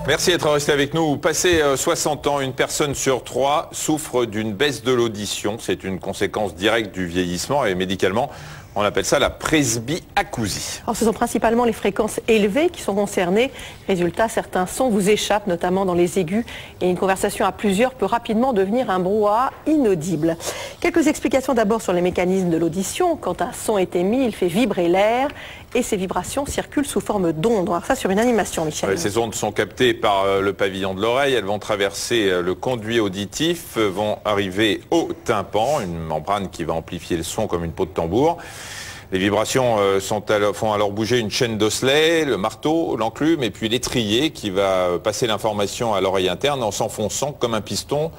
Merci d'être resté avec nous. Passé 60 ans, une personne sur 3 souffre d'une baisse de l'audition. C'est une conséquence directe du vieillissement et médicalement, on appelle ça la presbyacousie. Alors, ce sont principalement les fréquences élevées qui sont concernées. Résultat, certains sons vous échappent, notamment dans les aigus. Et une conversation à plusieurs peut rapidement devenir un brouhaha inaudible. Quelques explications d'abord sur les mécanismes de l'audition. Quand un son est émis, il fait vibrer l'air et ces vibrations circulent sous forme d'ondes. Alors ça sur une animation, Michel. Oui, ces ondes sont captées par le pavillon de l'oreille. Elles vont traverser le conduit auditif, vont arriver au tympan, une membrane qui va amplifier le son comme une peau de tambour. Les vibrations font alors bouger une chaîne d'osselets, le marteau, l'enclume et puis l'étrier qui va passer l'information à l'oreille interne en s'enfonçant comme un piston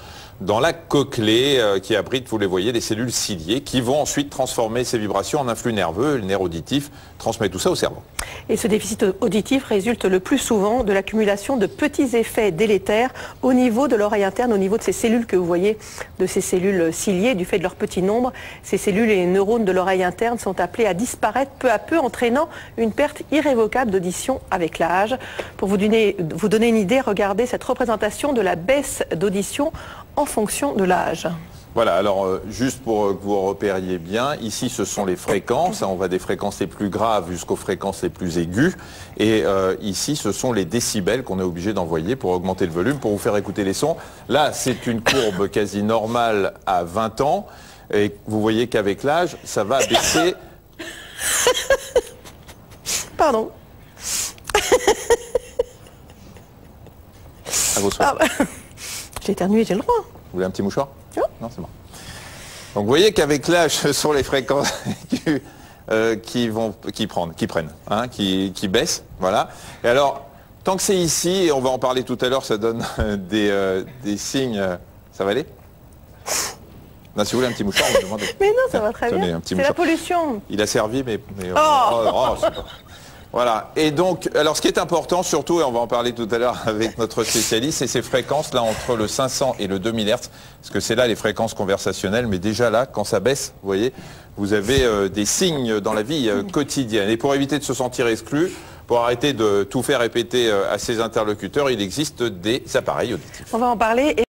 dans la cochlée qui abrite, vous les voyez, des cellules ciliées qui vont ensuite transformer ces vibrations en un flux nerveux. Le nerf auditif transmet tout ça au cerveau. Et ce déficit auditif résulte le plus souvent de l'accumulation de petits effets délétères au niveau de l'oreille interne, au niveau de ces cellules que vous voyez, de ces cellules ciliées, du fait de leur petit nombre. Ces cellules et les neurones de l'oreille interne sont appelés à disparaître peu à peu, entraînant une perte irrévocable d'audition avec l'âge. Pour vous donner une idée, regardez cette représentation de la baisse d'audition en fonction de l'âge. Voilà, alors juste pour que vous repériez bien, ici ce sont les fréquences, on va des fréquences les plus graves jusqu'aux fréquences les plus aiguës, et ici ce sont les décibels qu'on est obligé d'envoyer pour augmenter le volume, pour vous faire écouter les sons. Là c'est une courbe quasi normale à 20 ans, et vous voyez qu'avec l'âge ça va baisser. Pardon. À vos souhaits. J'ai éternué, j'ai le droit. Vous voulez un petit mouchoir? Non, c'est bon. Donc vous voyez qu'avec l'âge, ce sont les fréquences qui prennent, hein, qui baissent, voilà. Et alors, tant que c'est ici, et on va en parler tout à l'heure, ça donne des signes. Ça va aller? Non, si vous voulez un petit mouchoir, on me demande. Mais non, ça va très bien. C'est la pollution. Il a servi, mais c'est pas... Voilà. Et donc, alors ce qui est important surtout, et on va en parler tout à l'heure avec notre spécialiste, c'est ces fréquences là entre le 500 et le 2000 Hz, parce que c'est là les fréquences conversationnelles, mais déjà là, quand ça baisse, vous voyez, vous avez des signes dans la vie quotidienne. Et pour éviter de se sentir exclu, pour arrêter de tout faire répéter à ses interlocuteurs, il existe des appareils auditifs. On va en parler.